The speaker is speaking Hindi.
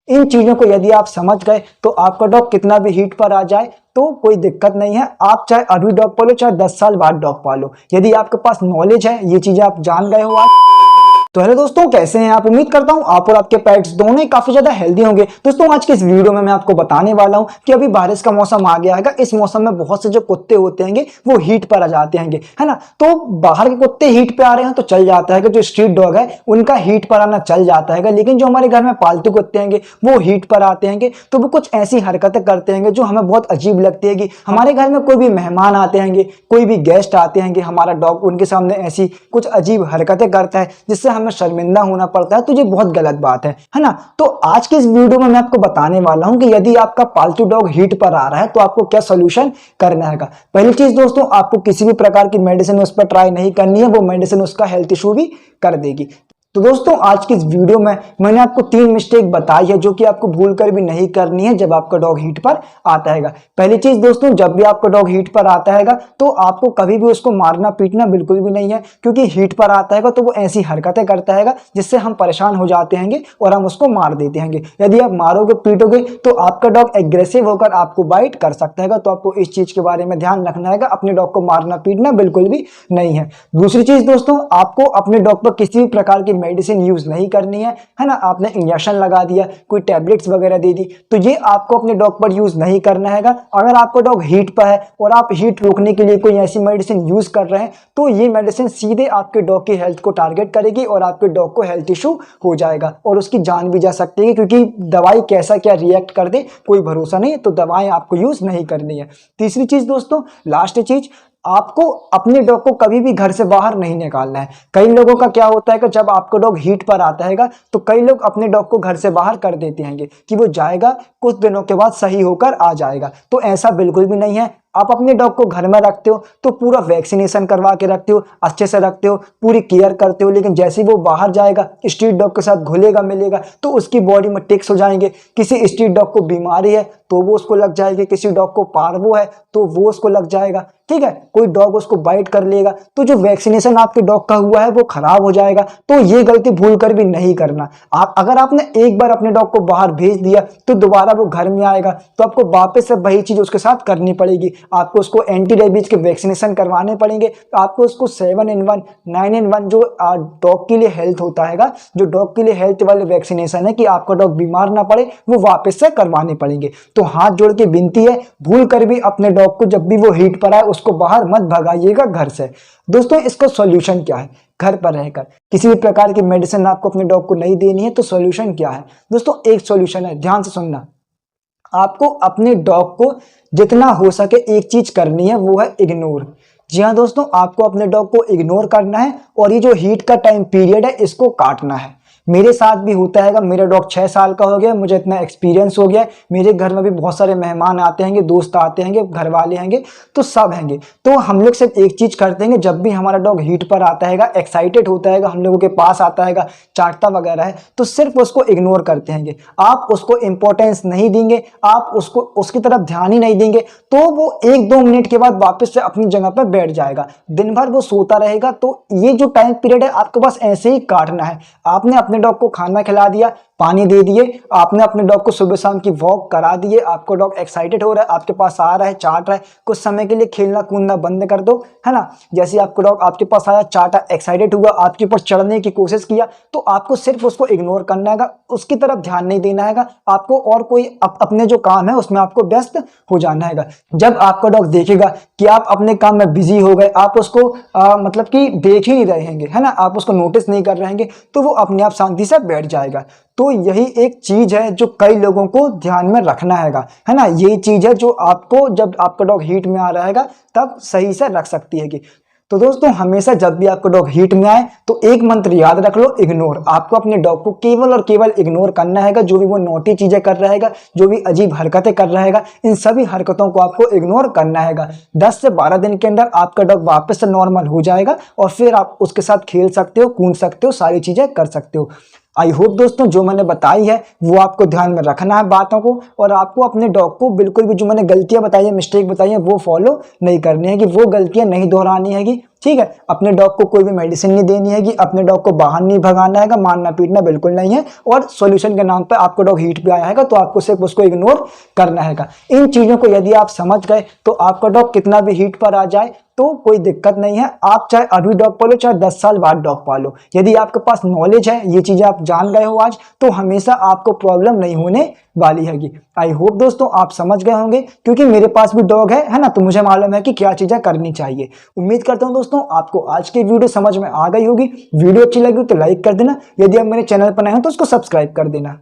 इन चीजों को यदि आप समझ गए तो आपका डॉग कितना भी हीट पर आ जाए तो कोई दिक्कत नहीं है। आप चाहे अभी डॉग पालो चाहे 10 साल बाद डॉग पालो, यदि आपके पास नॉलेज है, ये चीजें आप जान गए हो आज। तो हेलो दोस्तों, कैसे हैं आप? उम्मीद करता हूं आप और आपके पेट्स दोनों ही काफी ज्यादा हेल्दी होंगे। दोस्तों आज के इस वीडियो में मैं आपको बताने वाला हूं कि अभी बारिश का मौसम आ गया है। इस मौसम में बहुत से जो कुत्ते होते हैं वो हीट पर आ जाते हैं, है ना। तो बाहर के कुत्ते हीट पे आ रहे हैं तो चल जाता है कि जो स्ट्रीट डॉग है उनका हीट पर आना चल जाता है, लेकिन जो हमारे घर में पालतू कुत्ते हैं वो हीट पर आते हैं तो वो कुछ ऐसी हरकतें करते हैं जो हमें बहुत अजीब लगती है। कि हमारे घर में कोई भी मेहमान आते हैं, कोई भी गेस्ट आते हैं, हमारा डॉग उनके सामने ऐसी कुछ अजीब हरकतें करता है जिससे हमें शर्मिंदा होना पड़ता है। तो ये बहुत गलत बात है ना। तो आज के इस वीडियो में मैं आपको बताने वाला हूं कि यदि आपका पालतू डॉग हीट पर आ रहा है तो आपको क्या सोल्यूशन करना है। पहली चीज दोस्तों, आपको किसी भी प्रकार की मेडिसिन उस पर ट्राई नहीं करनी है, वो मेडिसिन उसका हेल्थ इशू भी कर देगी। तो दोस्तों आज की इस वीडियो में मैंने आपको 3 मिस्टेक बताई है जो कि आपको भूलकर भी नहीं करनी है जब आपका डॉग हीट पर आता है। पहली चीज दोस्तों, जब भी आपका डॉग हीट पर आता है तो आपको कभी भी उसको मारना पीटना बिल्कुल भी नहीं है, क्योंकि हीट पर आता है तो वो ऐसी हरकतें करता है जिससे हम परेशान हो जाते हैं और हम उसको मार देते हैं। यदि आप मारोगे पीटोगे तो आपका डॉग एग्रेसिव होकर आपको बाइट कर सकता है। तो आपको इस चीज के बारे में ध्यान रखना है, अपने डॉग को मारना पीटना बिल्कुल भी नहीं है। दूसरी चीज दोस्तों, आपको अपने डॉग पर किसी भी प्रकार की मेडिसिन यूज नहीं करनी है ना। आपने इंजेक्शन लगा दिया, कोई टैबलेट्स वगैरह दे दी, तो ये आपको अपने डॉग पर यूज नहीं करना है। अगर आपका डॉग हीट पर है और आप हीट रोकने के लिए कोई ऐसी मेडिसिन यूज कर रहे हैं तो ये मेडिसिन सीधे आपके डॉग की हेल्थ को टारगेट करेगी और आपके डॉग को हेल्थ इशू हो जाएगा और उसकी जान भी जा सकती है, क्योंकि दवाई कैसा क्या रिएक्ट कर दे कोई भरोसा नहीं, तो दवाएं आपको यूज नहीं करनी है। तीसरी चीज दोस्तों, लास्ट चीज, आपको अपने डॉग को कभी भी घर से बाहर नहीं निकालना है। कई लोगों का क्या होता है कि जब आपका डॉग हीट पर आता है तो कई लोग अपने डॉग को घर से बाहर कर देते हैं कि वो जाएगा, कुछ दिनों के बाद सही होकर आ जाएगा। तो ऐसा बिल्कुल भी नहीं है। आप अपने डॉग को घर में रखते हो तो पूरा वैक्सीनेशन करवा के रखते हो, अच्छे से रखते हो, पूरी केयर करते हो, लेकिन जैसे ही वो बाहर जाएगा, स्ट्रीट डॉग के साथ घुलेगा मिलेगा तो उसकी बॉडी में टिक्स हो जाएंगे। किसी स्ट्रीट डॉग को बीमारी है तो वो उसको लग जाएगी, किसी डॉग को पार्वो है तो वो उसको लग जाएगा, ठीक है, कोई डॉग उसको बाइट कर लेगा, तो जो वैक्सीनेशन आपके डॉग का हुआ है वो खराब हो जाएगा। तो ये गलती भूल कर भी नहीं करना। आप अगर आपने एक बार अपने डॉग को बाहर भेज दिया तो दोबारा वो घर में आएगा तो आपको वापस से वही चीज उसके साथ करनी पड़ेगी। आपको उसको एंटी रेबीज के वैक्सीनेशन करवाने पड़ेंगे। आपको उसको 7-in-1 9-in-1 जो डॉग के लिए हेल्थ होता है, जो डॉग के लिए हेल्थ वाले वैक्सीनेशन है कि आपका डॉग बीमार ना पड़े, वो वापस से करवाने पड़ेंगे। तो हाथ जोड़ के विनती है, भूल कर भी अपने डॉग को जब भी वो हीट पर आए उसको बाहर मत भगाइएगा घर से। दोस्तों इसका सॉल्यूशन क्या है? घर पर रहकर किसी भी प्रकार की मेडिसिन आपको अपने डॉग को नहीं देनी है, तो सॉल्यूशन क्या है दोस्तों? एक सॉल्यूशन है, ध्यान से सुनना। आपको अपने डॉग को जितना हो सके एक चीज करनी है, वो है इग्नोर। जी हाँ दोस्तों, आपको अपने डॉग को इग्नोर करना है और ये जो हीट का टाइम पीरियड है इसको काटना है। मेरे साथ भी होता है। मेरा डॉग 6 साल का हो गया, मुझे इतना एक्सपीरियंस हो गया। मेरे घर में भी बहुत सारे मेहमान आते हैं, दोस्त आते हैं, घर वाले हैं, तो सब हैं। तो हम लोग सिर्फ एक चीज करते हैं, जब भी हमारा डॉग हीट पर आता है, एक्साइटेड होता है, हम लोगों के पास आता है, चाटता वगैरह है, तो सिर्फ उसको इग्नोर करते हैं। आप उसको इंपॉर्टेंस नहीं देंगे, आप उसको उसकी तरफ ध्यान ही नहीं देंगे, तो वो 1-2 मिनट के बाद वापस से अपनी जगह पर बैठ जाएगा। दिन भर वो सोता रहेगा। तो ये जो टाइम पीरियड है आपके पास ऐसे ही काटना है। आपने अपने डॉग को खाना खिला दिया, पानी दे दिए, आपने अपने डॉग को सुबह शाम की वॉक करा दिए, आपको डॉग एक्साइटेड हो रहा है, आपके पास आ रहा है, चाट रहा है, कुछ समय के लिए खेलना कूदना बंद कर दो, है ना। जैसे आपको डॉग आपके पास आया, चाटा, एक्साइटेड हुआ, आपके ऊपर चढ़ने की कोशिश किया, तो आपको सिर्फ उसको इग्नोर करना है, उसकी तरफ ध्यान नहीं देना है। आपको और कोई अपने जो काम है उसमें आपको व्यस्त हो जाना है। जब आपका डॉग देखेगा कि आप अपने काम में बिजी हो गए, आप उसको मतलब कि देख ही नहीं रहे हैं, है ना, आप उसको नोटिस नहीं कर रहे हैं, तो वो अपने आप शांति से बैठ जाएगा। तो यही एक चीज है जो कई लोगों को ध्यान में रखना है ना। यही चीज है जो आपको जब आपका डॉग हीट में आ रहा है तब सही से रख सकती है। तो दोस्तों हमेशा जब भी आपको डॉग हीट में आए तो एक मंत्र याद रख लो, इग्नोर। आपको अपने डॉग को केवल और केवल इग्नोर करना है। जो भी वो नोटी चीजें कर रहेगा, जो भी अजीब हरकतें कर रहेगा, इन सभी हरकतों को आपको इग्नोर करना है। 10 से 12 दिन के अंदर आपका डॉग वापस से नॉर्मल हो जाएगा और फिर आप उसके साथ खेल सकते हो, कूद सकते हो, सारी चीजें कर सकते हो। आई होप दोस्तों जो मैंने बताई है वो आपको ध्यान में रखना है बातों को, और आपको अपने डॉग को बिल्कुल भी जो मैंने गलतियां बताई है, मिस्टेक बताई है, वो फॉलो नहीं करनी है, कि वो गलतियां नहीं दोहरानी है। ठीक है। अपने डॉग को कोई भी मेडिसिन नहीं देनी है, कि अपने डॉग को बाहर नहीं भगाना है, मारना पीटना बिल्कुल नहीं है। और सॉल्यूशन के नाम पे आपको डॉग हीट पे आया है तो आपको सिर्फ उसको इग्नोर करना है। इन चीजों को यदि आप समझ गए तो आपका डॉग कितना भी हीट पर आ जाए तो कोई दिक्कत नहीं है। आप चाहे अभी डॉग पालो चाहे 10 साल बाद डॉग पालो, यदि आपके पास नॉलेज है, ये चीजें आप जान गए हो आज, तो हमेशा आपको प्रॉब्लम नहीं होने वाली हैगी। आई होप दोस्तों आप समझ गए होंगे, क्योंकि मेरे पास भी डॉग है ना, तो मुझे मालूम है कि क्या चीजें करनी चाहिए। उम्मीद करता हूं दोस्तों आपको आज की वीडियो समझ में आ गई होगी। वीडियो अच्छी लगी तो लाइक कर देना, यदि आप मेरे चैनल पर नए हो तो उसको सब्सक्राइब कर देना।